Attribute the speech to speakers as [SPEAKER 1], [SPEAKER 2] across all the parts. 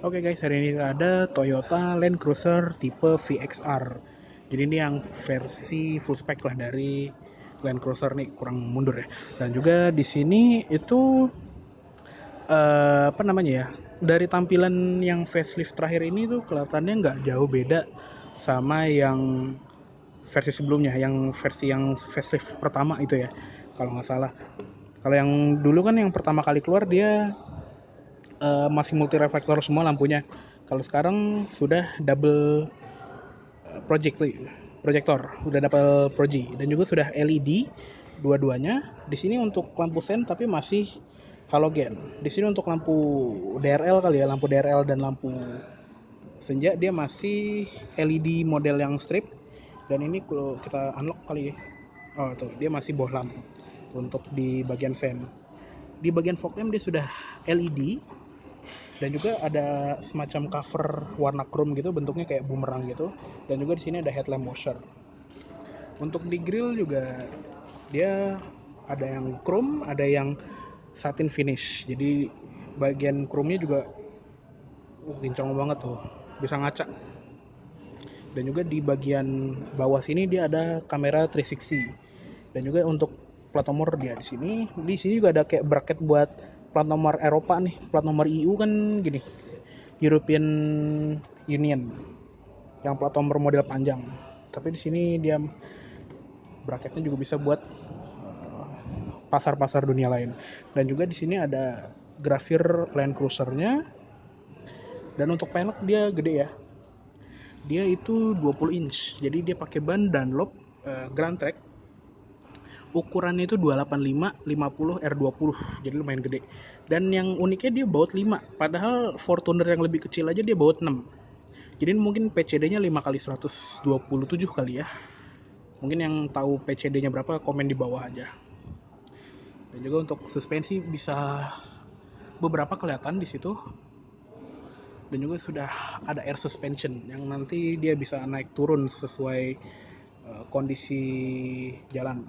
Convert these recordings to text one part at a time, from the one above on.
[SPEAKER 1] Oke guys, hari ini ada Toyota Land Cruiser tipe VXR. Jadi ini yang versi full spec lah dari Land Cruiser nih, kurang mundur ya. Dan juga di sini itu apa namanya ya? Dari tampilan yang facelift terakhir ini tuh kelihatannya nggak jauh beda sama yang versi sebelumnya, yang versi yang facelift pertama itu ya, kalau nggak salah. Kalau yang dulu kan yang pertama kali keluar dia masih multi reflektor semua lampunya. Kalau sekarang sudah double proyektor, udah double proji dan juga sudah LED dua-duanya. Di sini untuk lampu sen tapi masih halogen. Di sini untuk lampu DRL kali ya, lampu DRL dan lampu senja dia masih LED model yang strip. Dan ini kalau kita unlock kali ya. Oh tuh, dia masih bohlam untuk di bagian sen. Di bagian fog lamp dia sudah LED dan juga ada semacam cover warna chrome gitu, bentuknya kayak bumerang gitu. Dan juga di sini ada headlamp washer. Untuk di grill juga dia ada yang chrome, ada yang satin finish. Jadi bagian chrome-nya juga kinclong banget tuh, bisa ngaca. Dan juga di bagian bawah sini dia ada kamera 360. Dan juga untuk plat nomor dia di sini. Di sini juga ada kayak bracket buat plat nomor Eropa nih. Plat nomor EU kan gini, European Union, yang plat nomor model panjang. Tapi di sini dia bracketnya juga bisa buat pasar-pasar dunia lain. Dan juga di sini ada grafir Land Cruiser-nya. Dan untuk pelek dia gede ya. Dia itu 20 inch. Jadi dia pakai ban Dunlop Grand Track. Ukurannya itu 285 50 R20. Jadi lumayan gede. Dan yang uniknya dia baut 5. Padahal Fortuner yang lebih kecil aja dia baut 6. Jadi mungkin PCD-nya 5 kali 127 kali ya. Mungkin yang tahu PCD-nya berapa komen di bawah aja. Dan juga untuk suspensi bisa beberapa kelihatan di situ. Dan juga sudah ada air suspension yang nanti dia bisa naik turun sesuai kondisi jalan.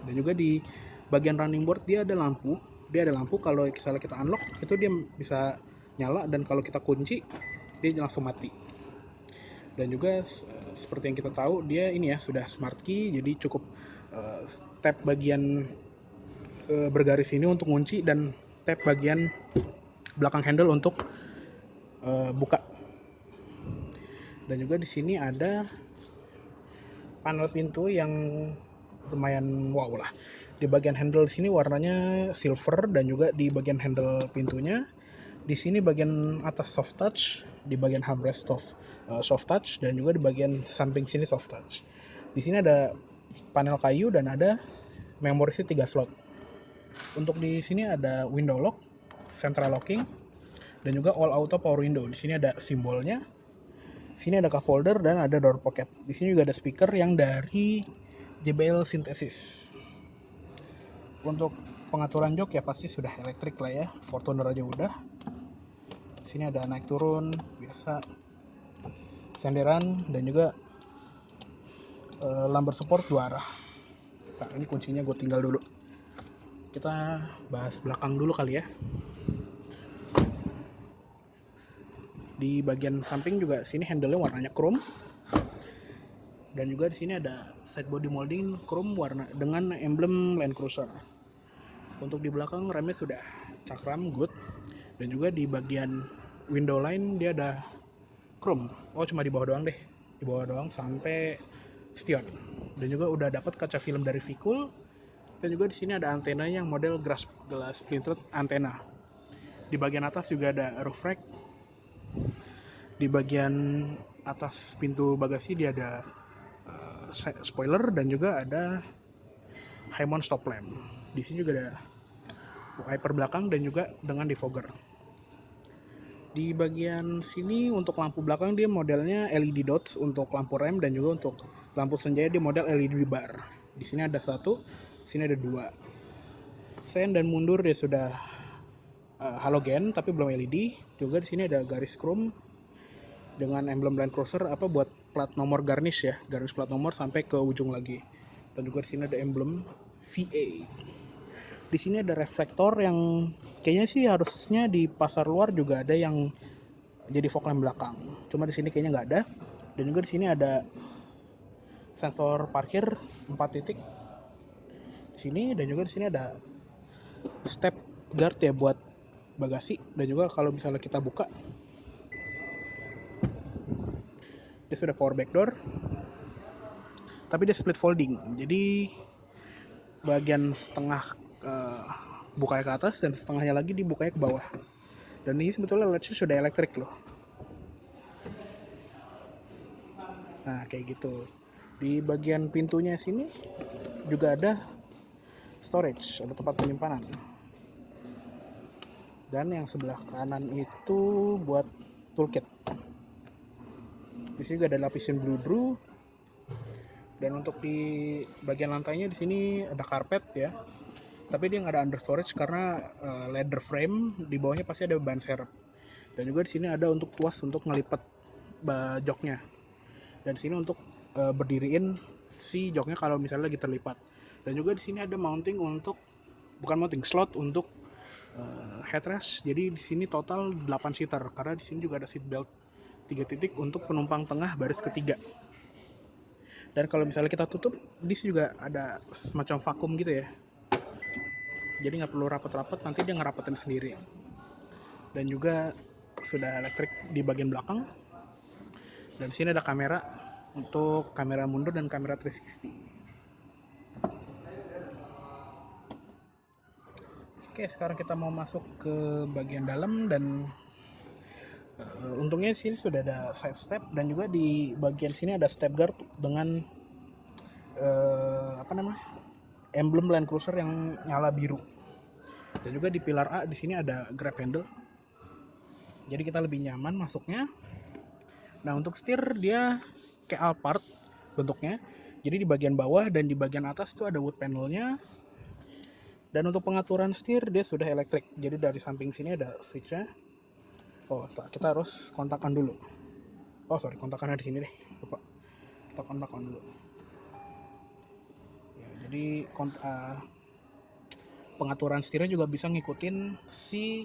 [SPEAKER 1] Dan juga di bagian running board dia ada lampu. Dia ada lampu kalau misalnya kita unlock itu dia bisa nyala, dan kalau kita kunci dia langsung mati. Dan juga seperti yang kita tahu dia ini ya sudah smart key, jadi cukup tap bagian bergaris ini untuk kunci dan tap bagian belakang handle untuk buka. Dan juga di sini ada panel pintu yang lumayan wow lah. Di bagian handle sini warnanya silver, dan juga di bagian handle pintunya di sini bagian atas soft touch, di bagian armrest soft touch, dan juga di bagian samping sini soft touch. Di sini ada panel kayu dan ada memori 3 slot. Untuk di sini ada window lock, central locking, dan juga all auto power window. Di sini ada simbolnya. Di sini ada cup holder dan ada door pocket. Di sini juga ada speaker yang dari JBL Synthesis. Untuk pengaturan jok ya pasti sudah elektrik lah ya. Fortuner aja udah. Di sini ada naik turun biasa, senderan, dan juga lumbar support 2 arah. Nah, ini kuncinya gue tinggal dulu. Kita bahas belakang dulu kali ya. Di bagian samping juga sini handle-nya warnanya chrome. Dan juga di sini ada side body molding chrome warna dengan emblem Land Cruiser. Untuk di belakang remnya sudah cakram good. Dan juga di bagian window line dia ada chrome. Oh, cuma di bawah doang deh. Di bawah doang sampai spion. Dan juga udah dapat kaca film dari Vicul. Dan juga di sini ada antenanya yang model glass printed antena. Di bagian atas juga ada roof rack. Di bagian atas pintu bagasi dia ada spoiler dan juga ada high mount stop lamp. Di sini juga ada wiper belakang dan juga dengan defogger. Di bagian sini untuk lampu belakang dia modelnya LED dots untuk lampu rem, dan juga untuk lampu senja dia model LED bar. Di sini ada satu, di sini ada dua. Sen dan mundur dia sudah halogen tapi belum LED. Juga di sini ada garis chrome dengan emblem Land Cruiser apa buat plat nomor garnish ya, garis plat nomor sampai ke ujung lagi. Dan juga di sini ada emblem V8. Di sini ada reflektor yang kayaknya sih harusnya di pasar luar juga ada yang jadi fog lamp belakang. Cuma di sini kayaknya nggak ada. Dan juga di sini ada sensor parkir 4 titik di sini, dan juga di sini ada step guard ya buat bagasi. Dan juga kalau misalnya kita buka, dia sudah power back door, tapi dia split folding. Jadi bagian setengah bukanya ke atas dan setengahnya lagi dibukanya ke bawah. Dan ini sebetulnya latchnya sudah elektrik loh. Nah kayak gitu. Di bagian pintunya sini juga ada storage, ada tempat penyimpanan. Dan yang sebelah kanan itu buat toolkit. Di sini juga ada lapisan bludru. Dan untuk di bagian lantainya di sini ada karpet ya. Tapi dia nggak ada under storage karena leather frame, di bawahnya pasti ada ban serep. Dan juga di sini ada untuk tuas untuk ngelipat joknya. Dan di sini untuk berdiriin si joknya kalau misalnya lagi terlipat. Dan juga di sini ada mounting untuk, bukan mounting, slot untuk headrest. Jadi di sini total 8 seater karena di sini juga ada seat belt 3 titik untuk penumpang tengah baris ketiga. Dan kalau misalnya kita tutup, di sini juga ada semacam vakum gitu ya. Jadi nggak perlu rapet-rapet, nanti dia ngerapetin sendiri. Dan juga sudah elektrik di bagian belakang. Dan di sini ada kamera untuk kamera mundur dan kamera 360. Oke, sekarang kita mau masuk ke bagian dalam. Dan untungnya sini sudah ada side step, dan juga di bagian sini ada step guard dengan emblem Land Cruiser yang nyala biru. Dan juga di pilar A di sini ada grab handle. Jadi kita lebih nyaman masuknya. Nah, untuk setir dia kayak Alphard bentuknya. Jadi di bagian bawah dan di bagian atas itu ada wood panelnya. Dan untuk pengaturan setir dia sudah elektrik. Jadi dari samping sini ada switchnya. Oh, kita harus kontakkan dulu. Oh sorry, kontakkannya di sini deh. Lupa. Kita kontakkan dulu. Ya, jadi pengaturan setirnya juga bisa ngikutin si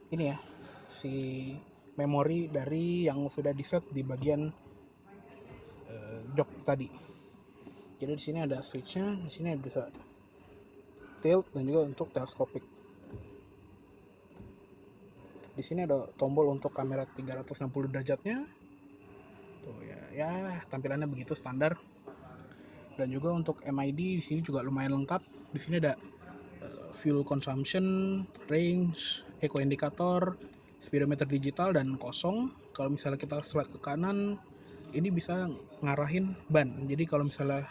[SPEAKER 1] ini ya, si memori dari yang sudah di set di bagian jok tadi. Jadi di sini ada switchnya, di sini bisa tilt dan juga untuk telescopic. Di sini ada tombol untuk kamera 360 derajatnya. Tuh ya, ya tampilannya begitu standar. Dan juga untuk MID di sini juga lumayan lengkap. Di sini ada fuel consumption, range, eco indicator, speedometer digital dan kosong. Kalau misalnya kita slide ke kanan, ini bisa ngarahin ban. Jadi kalau misalnya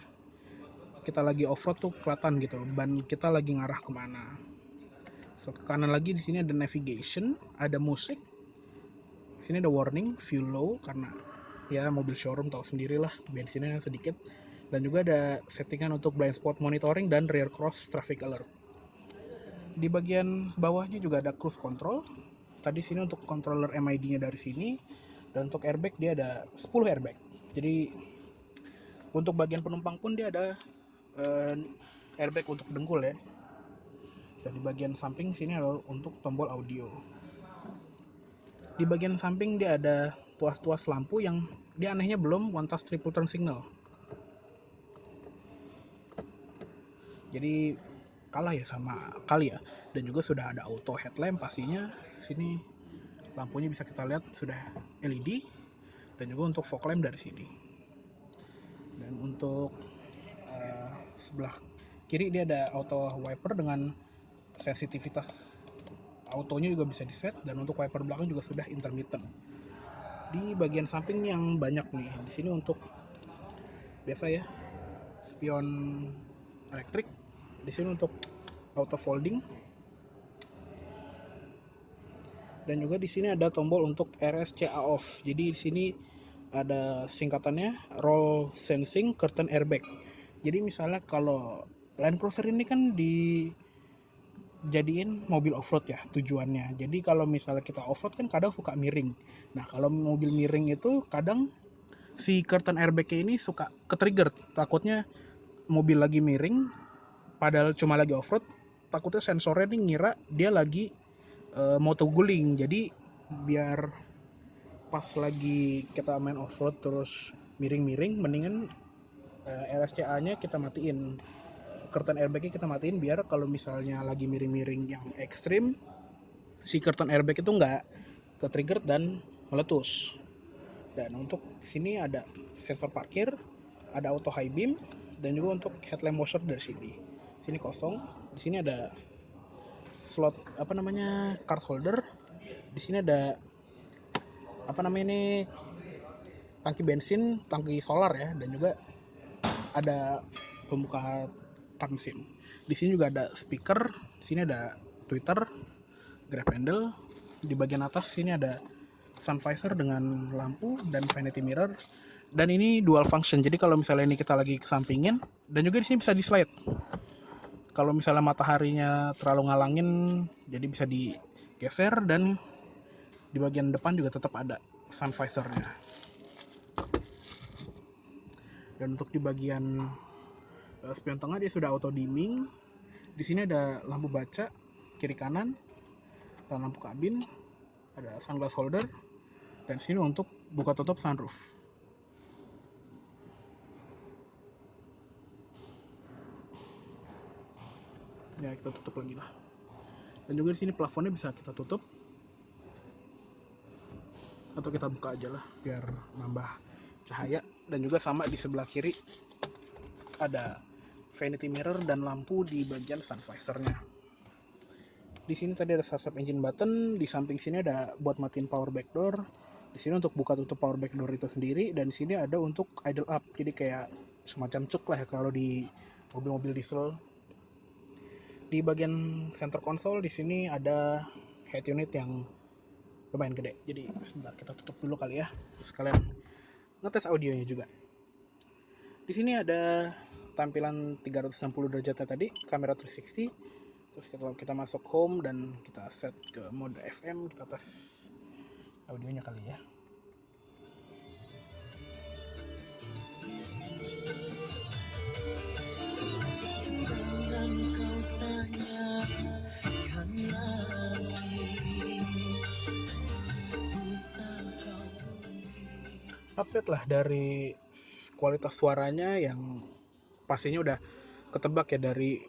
[SPEAKER 1] kita lagi off-road tuh kelihatan gitu, ban kita lagi ngarah kemana. Slide ke kanan lagi, di sini ada navigation, ada musik. Di sini ada warning, fuel low, karena ya mobil showroom tahu sendirilah bensinnya sedikit. Dan juga ada settingan untuk blind spot monitoring dan rear cross traffic alert. Di bagian bawahnya juga ada cruise control. Tadi sini untuk controller MID-nya dari sini. Dan untuk airbag dia ada 10 airbag. Jadi untuk bagian penumpang pun dia ada airbag untuk dengkul ya. Dan di bagian samping sini adalah untuk tombol audio. Di bagian samping dia ada tuas-tuas lampu yang dia anehnya belum one touch triple turn signal. Jadi kalah ya sama kali ya. Dan juga sudah ada auto headlamp pastinya. Sini lampunya bisa kita lihat sudah LED. Dan juga untuk fog lamp dari sini. Dan untuk sebelah kiri dia ada auto wiper dengan sensitivitas autonya juga bisa di set. Dan untuk wiper belakang juga sudah intermittent. Di bagian samping yang banyak nih, di sini untuk biasa ya, spion elektrik. Di sini untuk auto folding. Dan juga di sini ada tombol untuk RSCA off. Jadi di sini ada singkatannya roll sensing curtain airbag. Jadi misalnya kalau Land Cruiser ini kan dijadiin mobil off-road ya tujuannya. Jadi kalau misalnya kita off-road kan kadang suka miring. Nah, kalau mobil miring itu kadang si curtain airbag ini suka ke-trigger. Takutnya mobil lagi miring padahal cuma lagi off-road, takutnya sensornya nih ngira dia lagi mau terguling. Jadi biar pas lagi kita main off-road terus miring-miring, mendingan RSCA-nya kita matiin, curtain airbag-nya kita matiin, biar kalau misalnya lagi miring-miring yang ekstrim, si curtain airbag itu nggak ke-trigger dan meletus. Dan untuk sini ada sensor parkir, ada auto high beam, dan juga untuk headlamp washer dari sini. Sini kosong. Di sini ada slot card holder. Di sini ada tangki bensin, tangki solar ya, dan juga ada pembuka kap mesin. Di sini juga ada speaker. Di sini ada tweeter, grab handle. Di bagian atas sini ada sun visor dengan lampu dan vanity mirror, dan ini dual function. Jadi kalau misalnya ini kita lagi kesampingin, dan juga di sini bisa di slide. Kalau misalnya mataharinya terlalu ngalangin, jadi bisa digeser, dan di bagian depan juga tetap ada sun visornya. Dan untuk di bagian spion tengah dia sudah auto dimming. Di sini ada lampu baca kiri kanan dan lampu kabin, ada sunglass holder, dan sini untuk buka tutup sunroof. Ya, kita tutup lagi lah. Dan juga di sini plafonnya bisa kita tutup atau kita buka aja lah biar nambah cahaya. Dan juga sama di sebelah kiri ada vanity mirror dan lampu di bagian sun visornya. Di sini tadi ada start engine button, di samping sini ada buat matiin power backdoor. Di sini untuk buka tutup power backdoor itu sendiri, dan di sini ada untuk idle up. Jadi kayak semacam cuk lah ya kalau di mobil-mobil diesel. Di bagian center console di sini ada head unit yang lumayan gede. Jadi sebentar kita tutup dulu kali ya, sekalian ngetes audionya juga. Di sini ada tampilan 360 derajatnya tadi, kamera 360. Terus kalau kita masuk home dan kita set ke mode FM, kita tes audionya kali ya. Update lah dari kualitas suaranya yang pastinya udah ketebak ya dari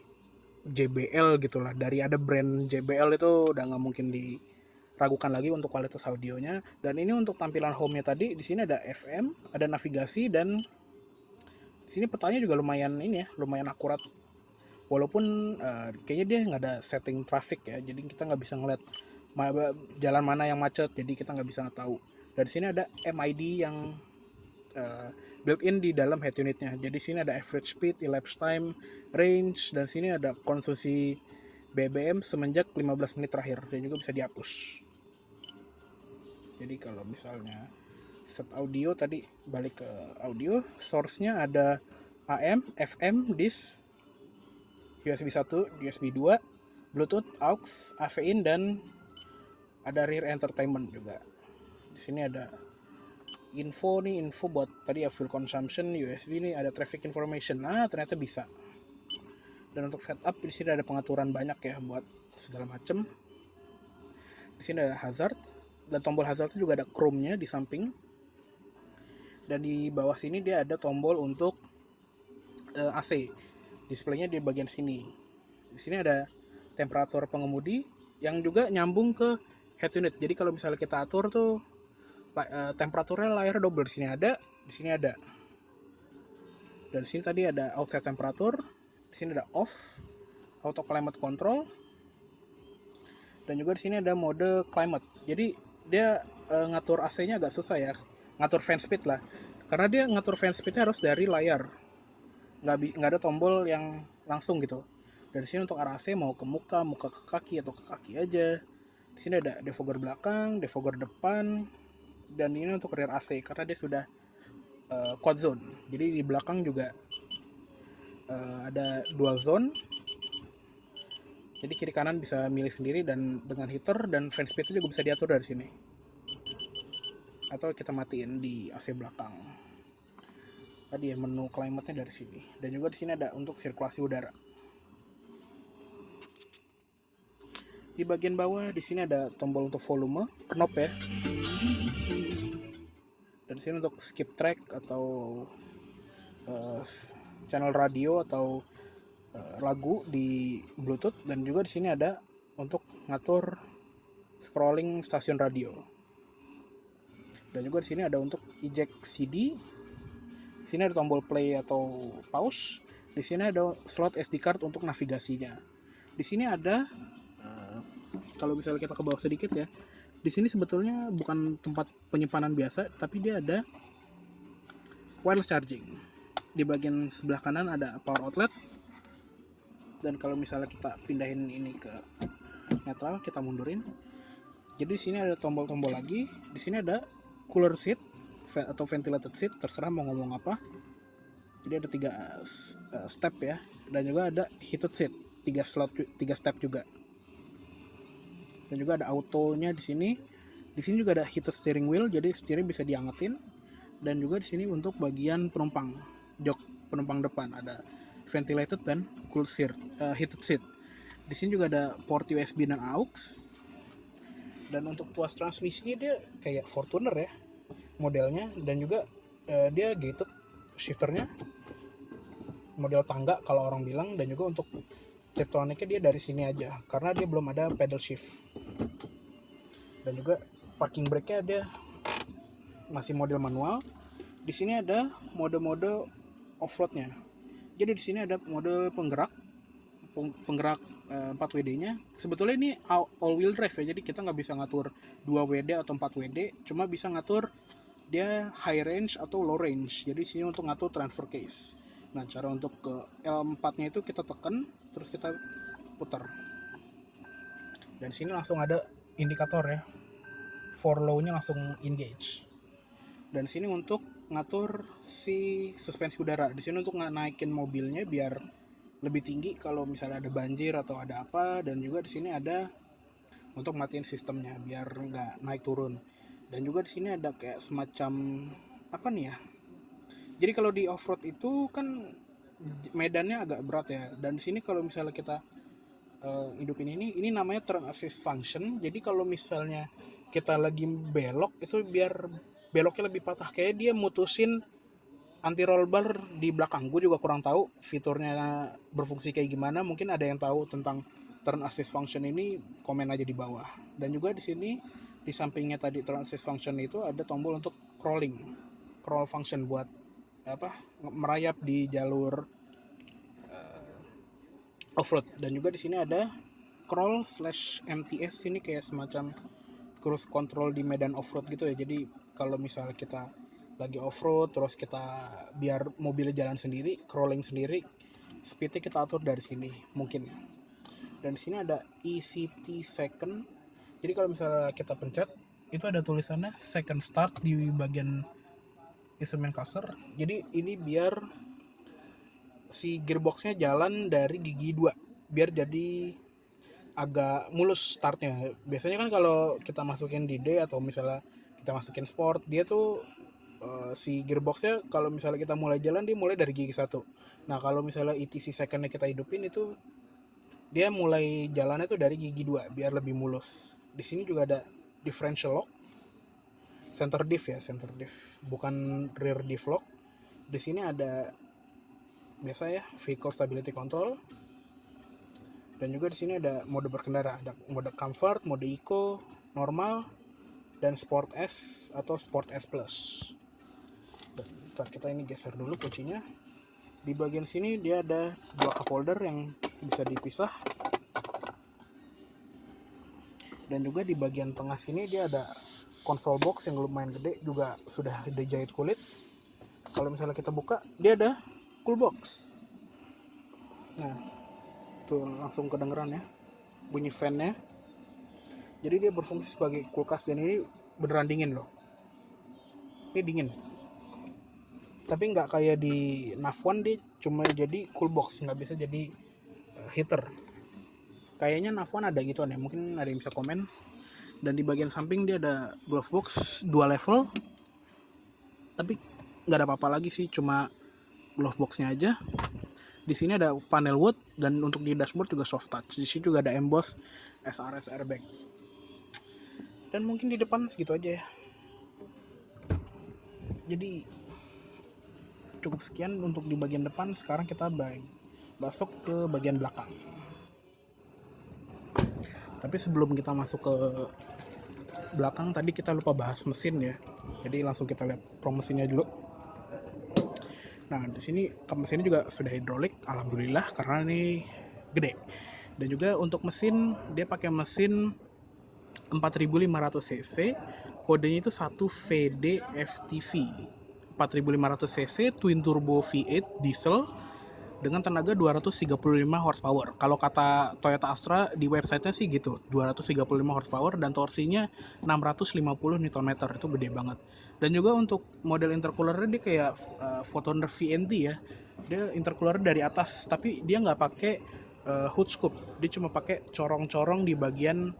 [SPEAKER 1] JBL gitulah. Dari ada brand JBL itu udah nggak mungkin diragukan lagi untuk kualitas audionya. Dan ini untuk tampilan home-nya tadi, di sini ada FM, ada navigasi, dan di sini petanya juga lumayan ini ya, lumayan akurat. Walaupun kayaknya dia nggak ada setting traffic ya, jadi kita nggak bisa ngeliat jalan mana yang macet, jadi kita nggak bisa tahu. Dan di sini ada MID yang built-in di dalam head unitnya. Jadi sini ada average speed, elapsed time, range, dan sini ada konsumsi BBM semenjak 15 menit terakhir, dan juga bisa dihapus. Jadi kalau misalnya set audio tadi, balik ke audio, source-nya ada AM, FM, DIS, USB 1, USB 2, Bluetooth, AUX, AV-in, dan ada rear entertainment juga. Di sini ada info buat tadi ya, fuel consumption, USB nih, ada traffic information. Nah, ternyata bisa. Dan untuk setup di sini ada pengaturan banyak ya buat segala macem. Di sini ada hazard, dan tombol hazard itu juga ada chrome-nya di samping. Dan di bawah sini dia ada tombol untuk AC. Displaynya di bagian sini. Di sini ada temperatur pengemudi yang juga nyambung ke head unit. Jadi kalau misalnya kita atur tuh temperaturnya layar double, di sini ada, di sini ada. Dan di sini tadi ada outside temperatur, di sini ada off, auto climate control, dan juga di sini ada mode climate. Jadi dia ngatur AC-nya agak susah ya, ngatur fan speed lah. Karena dia ngatur fan speed-nya harus dari layar, nggak ada tombol yang langsung gitu. Dari sini untuk arah AC mau ke muka ke kaki, atau ke kaki aja. Di sini ada defogger belakang, defogger depan, dan ini untuk rear AC karena dia sudah quad zone. Jadi di belakang juga ada dual zone. Jadi kiri kanan bisa milih sendiri, dan dengan heater dan fan speed juga bisa diatur dari sini. Atau kita matiin di AC belakang. Tadi ya menu climate-nya dari sini. Dan juga di sini ada untuk sirkulasi udara. Di bagian bawah di sini ada tombol untuk volume, knob ya. Dan di sini untuk skip track atau channel radio atau lagu di Bluetooth. Dan juga di sini ada untuk ngatur scrolling stasiun radio. Dan juga di sini ada untuk eject CD. Di sini ada tombol play atau pause. Di sini ada slot SD card untuk navigasinya. Di sini ada kalau misalnya kita ke bawah sedikit ya. Di sini sebetulnya bukan tempat penyimpanan biasa, tapi dia ada wireless charging. Di bagian sebelah kanan ada power outlet. Dan kalau misalnya kita pindahin ini ke netral, kita mundurin. Jadi di sini ada tombol-tombol lagi. Di sini ada cooler seat atau ventilated seat, terserah mau ngomong apa. Jadi ada 3 step ya. Dan juga ada heated seat, 3 step juga. Dan juga ada autonya di sini. Di sini juga ada heated steering wheel, jadi setirnya bisa diangetin. Dan juga di sini untuk bagian penumpang, jok penumpang depan ada ventilated dan cool seat, heated seat. Di sini juga ada port USB dan AUX. Dan untuk tuas transmisinya dia kayak Fortuner ya modelnya, dan juga dia gated shifternya, model tangga kalau orang bilang. Dan juga untuk Tiptronicnya dia dari sini aja karena dia belum ada pedal shift. Dan juga parking brake-nya dia masih model manual. Di sini ada mode-mode off-roadnya. Jadi di sini ada mode penggerak 4WD-nya. Sebetulnya ini all wheel drive ya, jadi kita nggak bisa ngatur 2WD atau 4WD, cuma bisa ngatur dia high range atau low range. Jadi sini untuk ngatur transfer case. Nah, cara untuk ke L4-nya itu kita tekan terus kita putar. Dan sini langsung ada indikator ya. For low-nya langsung engage. Dan sini untuk ngatur si suspensi udara. Di sini untuk naikin mobilnya biar lebih tinggi kalau misalnya ada banjir atau ada apa. Dan juga di sini ada untuk matiin sistemnya biar nggak naik turun. Dan juga di sini ada kayak semacam apa nih ya? Jadi kalau di off-road itu kan medannya agak berat ya. Dan di sini kalau misalnya kita hidupin ini namanya turn assist function. Jadi kalau misalnya kita lagi belok itu biar beloknya lebih patah, kayak dia mutusin anti roll bar di belakang. Gue juga kurang tahu fiturnya berfungsi kayak gimana. Mungkin ada yang tahu tentang turn assist function ini, komen aja di bawah. Dan juga di sini di sampingnya tadi turn assist function itu ada tombol untuk crawl function buat merayap di jalur off-road. Dan juga di sini ada crawl/MTS, ini kayak semacam cruise control di medan off-road gitu ya. Jadi kalau misalnya kita lagi off-road terus kita biar mobilnya jalan sendiri, crawling sendiri, speednya kita atur dari sini mungkin. Dan di sini ada ECT second. Jadi kalau misalnya kita pencet itu ada tulisannya second start di bagian instrumen cluster. Jadi ini biar si gearboxnya jalan dari gigi 2 biar jadi agak mulus startnya. Biasanya kan kalau kita masukin di D atau misalnya kita masukin sport, dia tuh si gearboxnya kalau misalnya kita mulai jalan dia mulai dari gigi 1. Nah kalau misalnya ETC secondnya kita hidupin itu dia mulai jalannya tuh dari gigi 2 biar lebih mulus. Di sini juga ada differential lock, center diff ya, center diff, bukan rear diff lock. Di sini ada biasa ya vehicle stability control. Dan juga di sini ada mode berkendara, ada mode comfort, mode eco, normal, dan sport S atau sport S plus. Dan kita ini geser dulu kuncinya. Di bagian sini dia ada 2 cup holder yang bisa dipisah. Dan juga di bagian tengah sini dia ada console box yang lumayan gede, juga sudah dijahit kulit. Kalau misalnya kita buka, dia ada cool box. Nah, tuh langsung kedengeran ya bunyi fan-nya. Jadi dia berfungsi sebagai kulkas, dan ini beneran dingin loh. Ini dingin. Tapi nggak kayak di NAV1, dia cuma jadi cool box, nggak bisa jadi heater. Kayaknya NAV1 ada gituan ya, mungkin ada yang bisa komen. Dan di bagian samping dia ada glove box 2 level. Tapi nggak ada apa-apa lagi sih, cuma glove boxnya aja. Di sini ada panel wood, dan untuk di dashboard juga soft touch. Di sini juga ada emboss SRS airbag. Dan mungkin di depan segitu aja ya. Jadi cukup sekian untuk di bagian depan. Sekarang kita masuk ke bagian belakang. Tapi sebelum kita masuk ke belakang, tadi kita lupa bahas mesin ya. Jadi langsung kita lihat pro mesinnya dulu. Nah, di sini kap mesinnya juga sudah hidrolik, alhamdulillah, karena ini gede. Dan juga untuk mesin, dia pakai mesin 4500 cc, kodenya itu 1VD FTV. 4500 cc twin turbo V8 diesel dengan tenaga 235 horsepower. Kalau kata Toyota Astra di websitenya sih gitu, 235 horsepower dan torsinya 650 Nm. Itu gede banget. Dan juga untuk model intercoolernya dia kayak Photoner VNT ya. Dia intercooler dari atas, tapi dia nggak pakai hood scoop. Dia cuma pakai corong-corong di bagian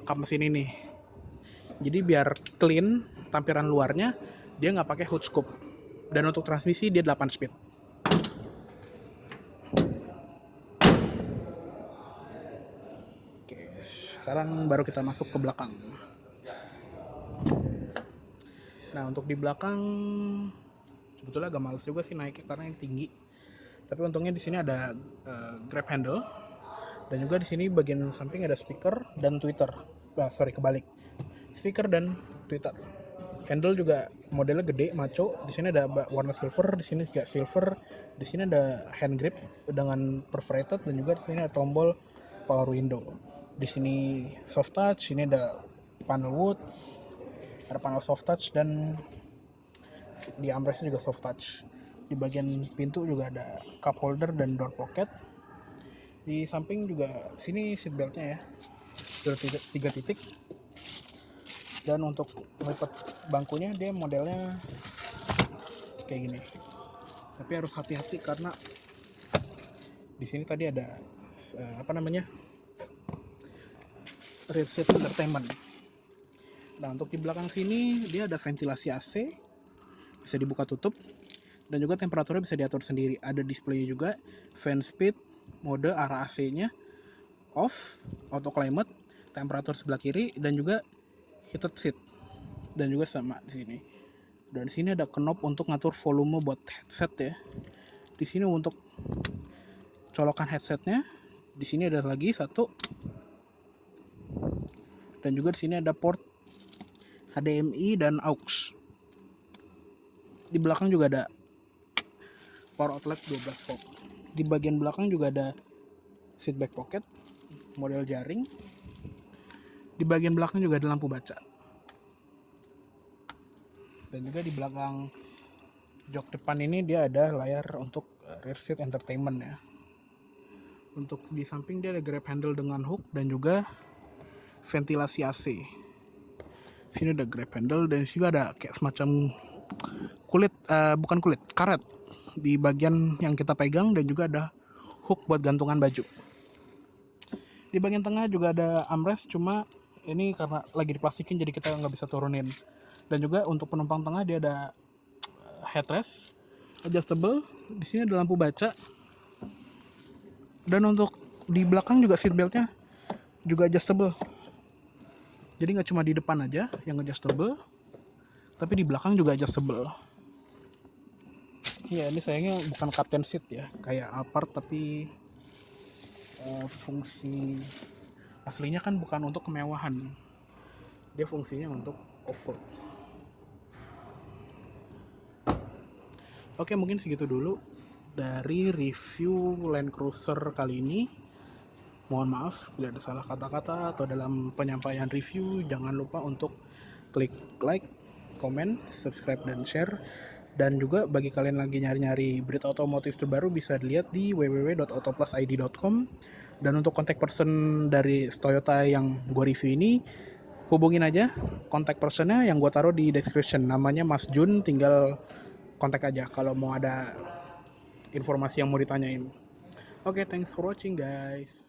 [SPEAKER 1] kap mesin ini. Jadi biar clean tampilan luarnya, dia nggak pakai hood scoop. Dan untuk transmisi dia 8 speed. Sekarang baru kita masuk ke belakang. Nah, untuk di belakang sebetulnya agak males juga sih naiknya karena ini tinggi. Tapi untungnya di sini ada grab handle dan juga di sini bagian samping ada speaker dan tweeter. Kebalik. Speaker dan tweeter. Handle juga modelnya gede, maco. Di sini ada warna silver, di sini juga silver. Di sini ada hand grip dengan perforated dan juga di sini ada tombol power window. Di sini soft touch, ini ada panel wood, ada panel soft touch, dan di armrestnya juga soft touch. Di bagian pintu juga ada cup holder dan door pocket. Di samping juga sini seat beltnya ya, sudah 3 titik. Dan untuk melipat bangkunya dia modelnya kayak gini. Tapi harus hati-hati karena di sini tadi ada rear seat entertainment. Nah, untuk di belakang sini dia ada ventilasi AC, bisa dibuka tutup, dan juga temperaturnya bisa diatur sendiri. Ada display juga, fan speed, mode arah AC-nya, off, auto climate, temperatur sebelah kiri, dan juga heated seat. Dan juga sama di sini. Dan di sini ada knob untuk ngatur volume buat headset ya. Di sini untuk colokan headsetnya, di sini ada lagi satu. Dan juga di sini ada port HDMI dan aux. Di belakang juga ada power outlet 12 volt. Di bagian belakang juga ada seat back pocket model jaring. Di bagian belakang juga ada lampu baca. Dan juga di belakang jok depan ini dia ada layar untuk rear seat entertainment ya. Untuk di samping dia ada grab handle dengan hook dan juga ventilasi AC. Sini ada grab handle dan juga ada kayak semacam karet di bagian yang kita pegang, dan juga ada hook buat gantungan baju. Di bagian tengah juga ada armrest, cuma ini karena lagi diplastikin jadi kita nggak bisa turunin. Dan juga untuk penumpang tengah dia ada headrest adjustable. Di sini ada lampu baca. Dan untuk di belakang juga seat beltnya juga adjustable. Jadi nggak cuma di depan aja yang adjustable, tapi di belakang juga adjustable. Ya, ini sayangnya bukan captain seat ya, kayak Alphard, tapi fungsi aslinya kan bukan untuk kemewahan, dia fungsinya untuk off-road. Oke, mungkin segitu dulu dari review Land Cruiser kali ini. Mohon maaf bila ada salah kata-kata atau dalam penyampaian review. Jangan lupa untuk klik like, komen, subscribe, dan share. Dan juga bagi kalian lagi nyari-nyari berita otomotif terbaru bisa dilihat di www.autoplusid.com. Dan untuk kontak person dari Toyota yang gue review ini, hubungin aja kontak personnya yang gue taruh di description. Namanya Mas Jun, tinggal kontak aja kalau mau ada informasi yang mau ditanyain. Oke, thanks for watching guys.